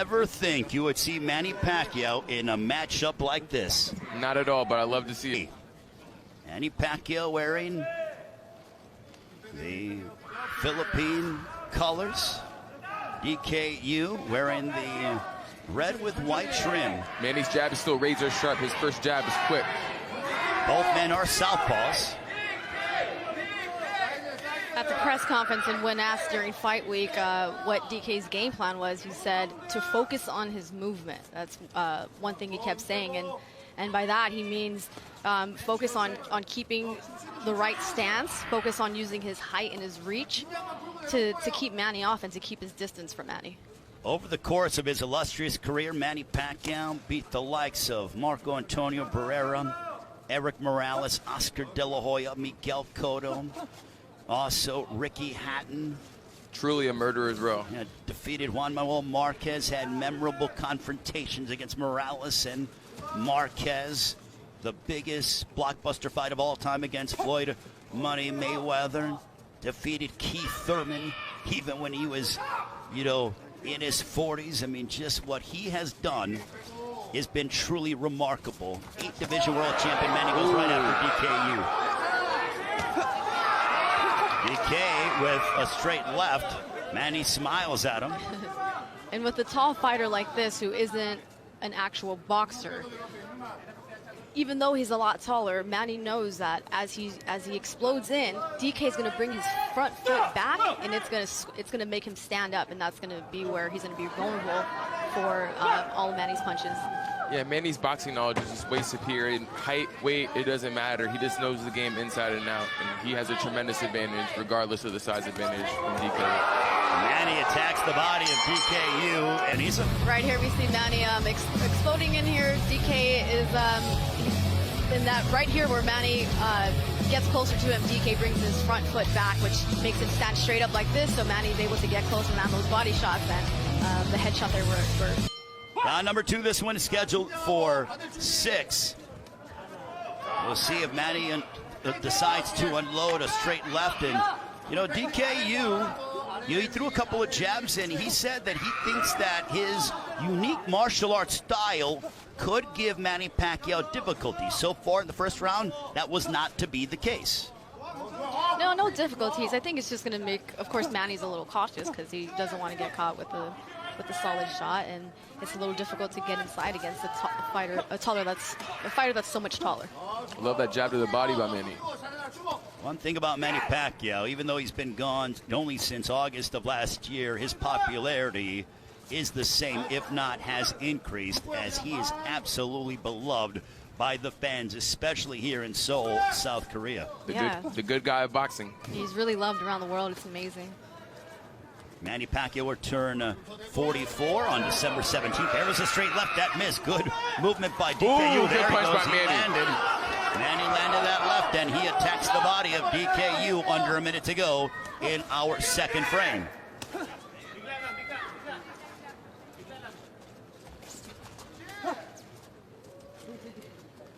Ever think you would see Manny Pacquiao in a matchup like this? Not at all, but I love to see it. Manny Pacquiao wearing the Philippine colors. DKU wearing the red with white trim. Manny's jab is still razor sharp. His first jab is quick. Both men are southpaws. At the press conference, and when asked during fight week what DK's game plan was, he said to focus on his movement. That's one thing he kept saying, and by that he means focus on keeping the right stance, focus on using his height and his reach to keep Manny off and to keep his distance from Manny. Over the course of his illustrious career, Manny Pacquiao beat the likes of Marco Antonio Barrera, Eric Morales, Oscar De La Hoya, Miguel Cotto, also Ricky Hatton. Truly a murderer's row. Yeah, defeated Juan Manuel Marquez, had memorable confrontations against Morales and Marquez. The biggest blockbuster fight of all time against Floyd Money Mayweather. Defeated Keith Thurman even when he was, in his 40s. I mean, just what he has done has been truly remarkable. 8th Division World Champion Manny goes right after DKU. DK with a straight left. Manny smiles at him. And with a tall fighter like this who isn't an actual boxer, even though he's a lot taller, Manny knows that as he explodes in, DK is going to bring his front foot back, and it's gonna make him stand up, and that's going to be where he's going to be vulnerable for all of Manny's punches. Yeah, Manny's boxing knowledge is just way superior. In height, weight, it doesn't matter. He just knows the game inside and out, and he has a tremendous advantage regardless of the size advantage from DK. Manny attacks the body of DKU, and he's right here we see Manny exploding in here. DK is in that right here where Manny gets closer to him. DK brings his front foot back, which makes him stand straight up like this, so Manny's able to get close and land those body shots, and the headshot there were round number 2. This one is scheduled for 6. We'll see if Manny decides to unload a straight left. And, DKU, he threw a couple of jabs, and he said that he thinks that his unique martial arts style could give Manny Pacquiao difficulty. So far in the first round, that was not to be the case. No difficulties. I think it's just going to make, of course, Manny's a little cautious because he doesn't want to get caught with the solid shot, and it's a little difficult to get inside against a fighter that's so much taller. I love that jab to the body by Manny. One thing about Manny Pacquiao, even though he's been gone only since August of last year, his popularity is the same, if not has increased, as he is absolutely beloved by the fans, especially here in Seoul, South Korea. The good guy of boxing. He's really loved around the world. It's amazing. Manny Pacquiao will turn 44 on December 17th. There was a straight left, that missed. Good movement by DKU. There he goes, he landed. Manny landed that left, and he attacks the body of DKU under a minute to go in our second frame.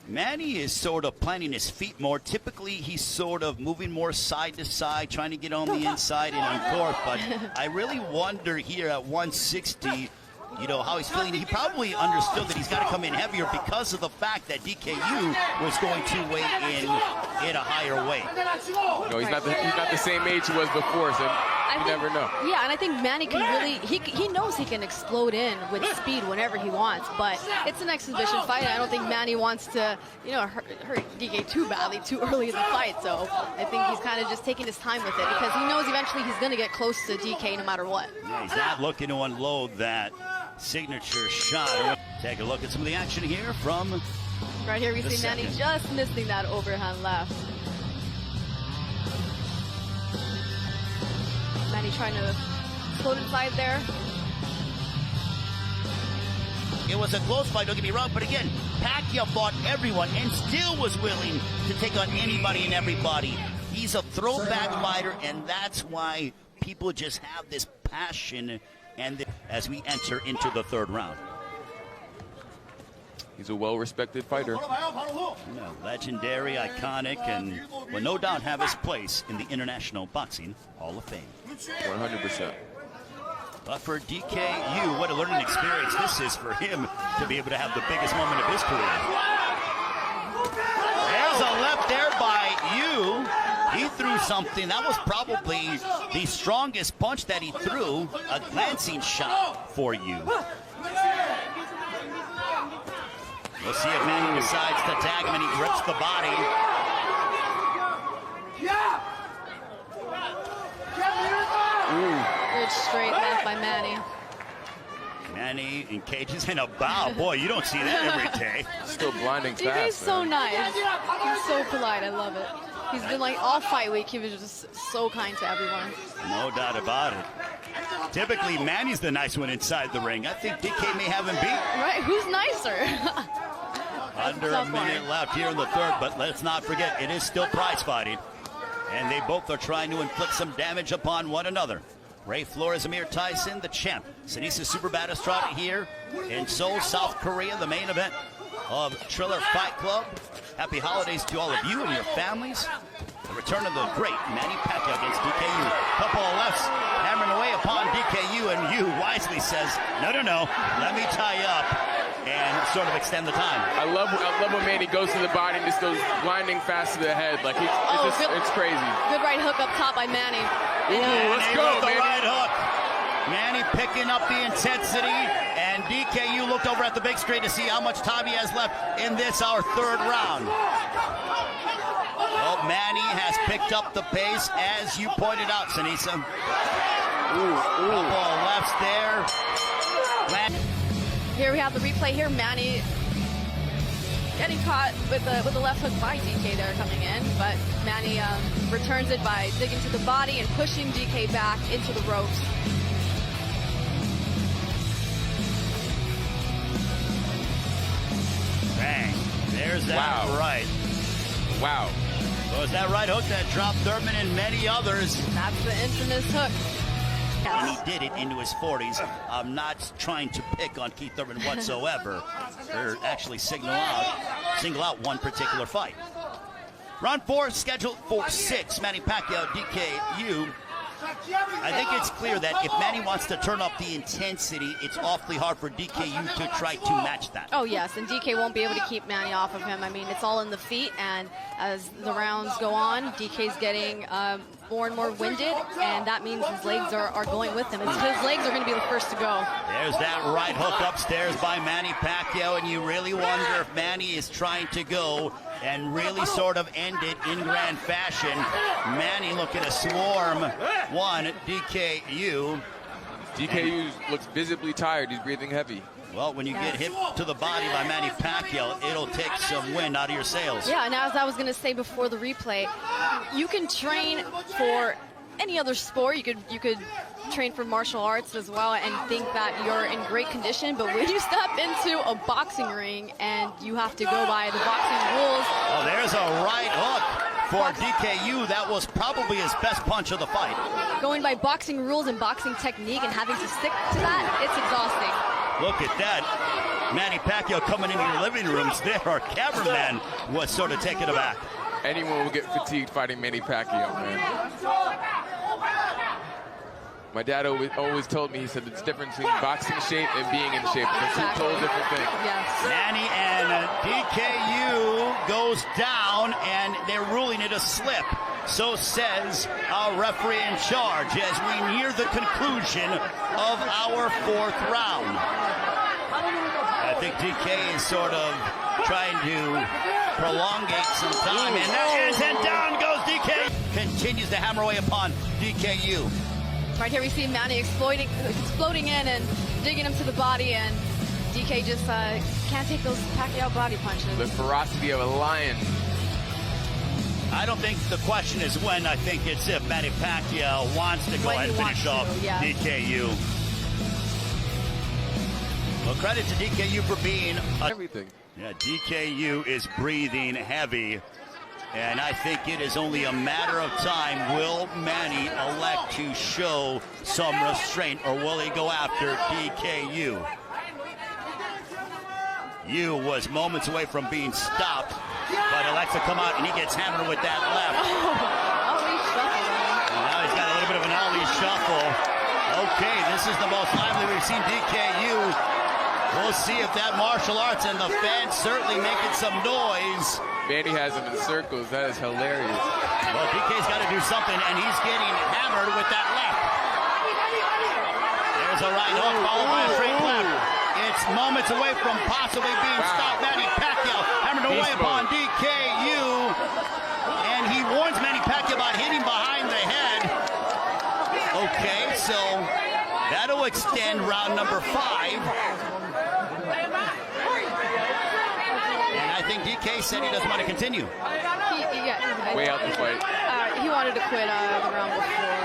Manny is sort of planting his feet more. Typically, he's sort of moving more side to side, trying to get on the inside and on court. But I really wonder here at 160, how he's feeling. He probably understood that he's got to come in heavier because of the fact that DKU was going to weigh in at a higher weight. No, he's not the same age he was before, so you never know. Yeah, and I think Manny can really, he knows he can explode in with speed whenever he wants, but it's an exhibition fight, and I don't think Manny wants to, hurt DK too badly, too early in the fight, so I think he's kind of just taking his time with it because he knows eventually he's going to get close to DK no matter what. Yeah, he's not looking to unload that signature shot. Take a look at some of the action here from right here we see Manny just missing that overhand left. Manny trying to float inside there. It was a close fight, don't get me wrong, but again, Pacquiao fought everyone and still was willing to take on anybody and everybody. He's a throwback fighter, and that's why people just have this passion and as we enter into the third round. He's a well-respected fighter. Legendary, iconic, and will no doubt have his place in the International Boxing Hall of Fame. 100%. But for DKU, what a learning experience this is for him to be able to have the biggest moment of his career. There's a left there by Yu. He threw something. That was probably the strongest punch that he threw. A glancing shot for Yu. We'll see if Manny decides to tag him and he grips the body. Good straight left by Manny. Manny engages in a bow. Boy, you don't see that every day. Still blinding fast. DK's so man. nice. He's so polite. I love it. He's been like all fight week. He was just so kind to everyone. No doubt about it. Typically, Manny's the nice one inside the ring. I think DK may have him beat. Right? Who's nicer? Under a minute left here in the third, but let's not forget, it is still prize fighting. And they both are trying to inflict some damage upon one another. Ray Flores, Amir Tyson, the champ. Sinisa Super Battistrada here in Seoul, South Korea, the main event of Triller Fight Club. Happy holidays to all of you and your families. The return of the great Manny Pacquiao against DKU. Couple of lefts hammering away upon DKU, and Yu wisely says, no, let me tie you up and sort of extend the time. I love when Manny goes to the body and just goes blinding fast to the head. Like it's crazy. Good right hook up top by Manny. Ooh, let's go, the Manny. right hook. Manny picking up the intensity, and DKU looked over at the big screen to see how much time he has left in this, our third round. Well, Manny has picked up the pace, as you pointed out, Sinisa. Couple of lefts there. Here we have the replay here. Manny getting caught with the left hook by DK there coming in, but Manny returns it by digging to the body and pushing DK back into the ropes. Bang. There's that right. Wow. So it's that right hook that dropped Thurman and many others. That's the infamous hook. And he did it into his 40s. I'm not trying to pick on Keith Thurman whatsoever. They're actually single out one particular fight. Round 4 scheduled for 6. Manny Pacquiao, DKU. I think it's clear that if Manny wants to turn up the intensity, it's awfully hard for DKU to try to match that. Oh, yes, and DK won't be able to keep Manny off of him. I mean, it's all in the feet, and as the rounds go on, DK's getting more and more winded, and that means his legs are going with him. His legs are going to be the first to go. There's that right hook upstairs by Manny Pacquiao, and you really wonder if Manny is trying to go and really sort of end it in grand fashion. Manny looking to swarm one, DKU. DKU looks visibly tired. He's breathing heavy. Well, when you get hit to the body by Manny Pacquiao, it'll take some wind out of your sails. Yeah, and as I was going to say before the replay, you can train for any other sport. You could train for martial arts as well and think that you're in great condition, but when you step into a boxing ring and you have to go by the boxing rules. Oh, there's a right hook for DKU. That was probably his best punch of the fight. Going by boxing rules and boxing technique and having to stick to that, it's exhausting. Look at that. Manny Pacquiao coming into your living rooms there. Our cameraman was sort of taken aback. Anyone will get fatigued fighting Manny Pacquiao, man. My dad always told me, he said it's different between boxing shape and being in shape. It's a total different thing. Yes. Manny and DKU goes down, and they're ruling it a slip. So says our referee in charge as we near the conclusion of our 4th round. I think DK is sort of trying to prolongate some time, and there is, and down goes DK. Continues to hammer away upon DKU. Right here we see Manny exploding in and digging him to the body, and DK just can't take those Pacquiao body punches. The ferocity of a lion. I don't think the question is when. I think it's if Manny Pacquiao wants to go ahead and finish off DKU. Well, credit to DKU for being everything. Yeah, DKU is breathing heavy, and I think it is only a matter of time. Will Manny elect to show some restraint, or will he go after DKU? Yu was moments away from being stopped, but elects to come out, and he gets hammered with that left. Ali shuffle. And now he's got a little bit of an Ali shuffle. Okay, this is the most lively we've seen DKU. We'll see if that martial arts, and the fans certainly making some noise. Manny has him in circles. That is hilarious. Well, DK's got to do something, and he's getting hammered with that left. There's a right hook followed by a straight left. It's moments away from possibly being stopped. Manny Pacquiao hammered away upon DKU, and he warns Manny Pacquiao about hitting behind the head. Okay, so that'll extend round number 5. And I think DK said he doesn't want to continue. Way out the fight. He wanted to quit the round before.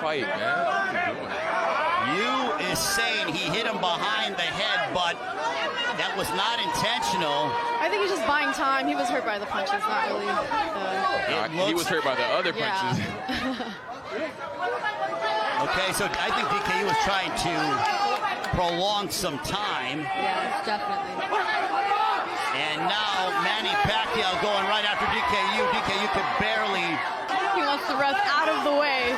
Fight, man. You is saying he hit him behind the head, but that was not intentional. I think he's just buying time. He was hurt by the punches, not really. He was hurt by the other punches. Okay, so I think DKU was trying to prolong some time. Yeah, definitely. And now Manny Pacquiao going right after DKU. DKU could barely. He wants the ref out of the way.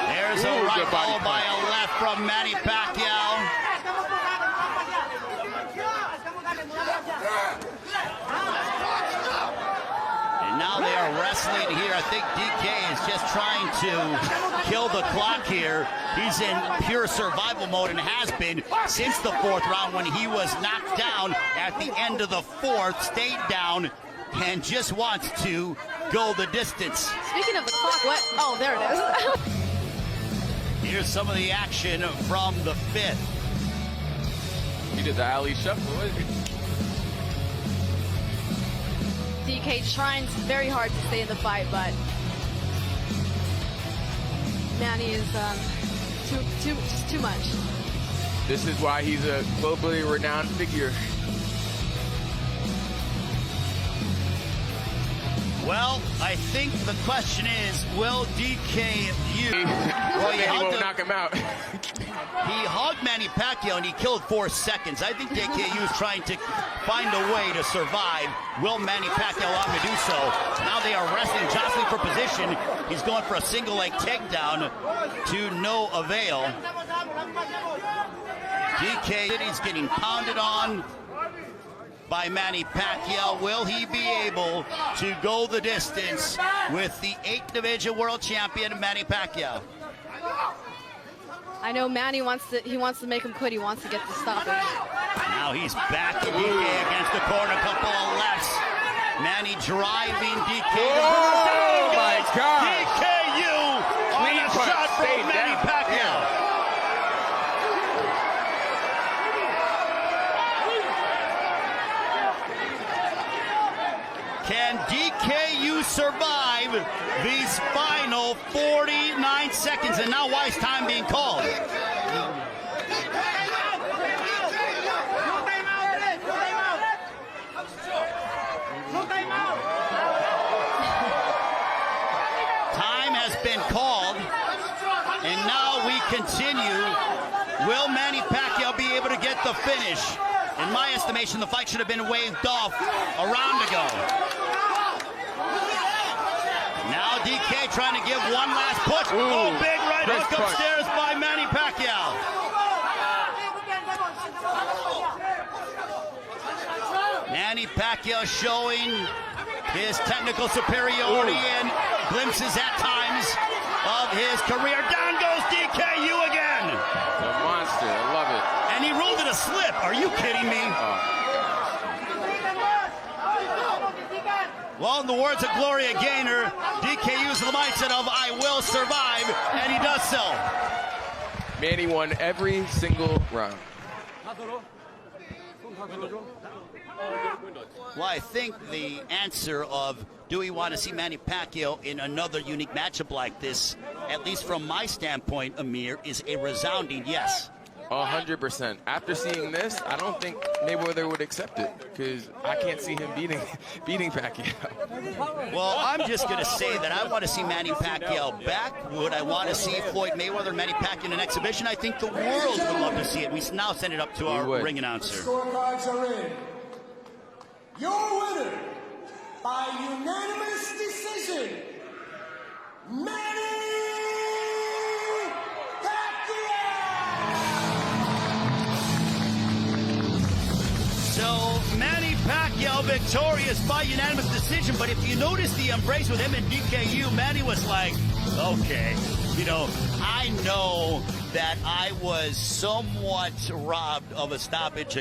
There's a right followed by a left from Manny Pacquiao. And now they are wrestling here. I think DK is just trying to kill the clock here. He's in pure survival mode and has been since the 4th round when he was knocked down at the end of the 4th, stayed down, and just wants to go the distance. Speaking of the clock, what? Oh, there it is. Here's some of the action from the 5th. He did the alley shuffle. DK trying very hard to stay in the fight, but Manny is just too much. This is why he's a globally renowned figure. Well, I think the question is, will DKU... Well, he won't knock him out. He hugged Manny Pacquiao and he killed 4 seconds. I think DKU is trying to find a way to survive. Will Manny Pacquiao allow him to do so? Now they are wrestling, jostling for position. He's going for a single leg takedown to no avail. DK is getting pounded on by Manny Pacquiao. Will he be able to go the distance with the 8th division world champion, Manny Pacquiao? I know Manny wants to make him quit. He wants to get the stoppage. Now he's back to DK against the corner, a couple of lefts. Manny driving DK. Oh my God! DKU on a shot from Manny Pacquiao. Can DKU survive these final 49 seconds? And now why is time being called? Time has been called, and now we continue. Will Manny Pacquiao be able to get the finish? In my estimation, the fight should have been waved off a round ago. Now DK trying to give one last push. Oh, big right hook upstairs by Manny Pacquiao. Manny Pacquiao showing his technical superiority and glimpses at times of his career. Down goes DKU again. The monster, I love it. And he rolled it a slip. Are you kidding me? Well, in the words of Gloria Gaynor, DK used the mindset of I will survive, and he does so. Manny won every single round. Well, I think the answer of do we want to see Manny Pacquiao in another unique matchup like this, at least from my standpoint, Amir, is a resounding yes. 100%. After seeing this, I don't think Mayweather would accept it because I can't see him beating Pacquiao. Well, I'm just going to say that I want to see Manny Pacquiao back. Would I want to see Floyd Mayweather, Manny Pacquiao in an exhibition? I think the world would love to see it. We now send it up to our ring announcer. Scorecards are in. Your winner by unanimous decision, Manny So Manny Pacquiao victorious by unanimous decision, but if you notice the embrace with him and DKU, Manny was like, okay, you know, I know that I was somewhat robbed of a stoppage.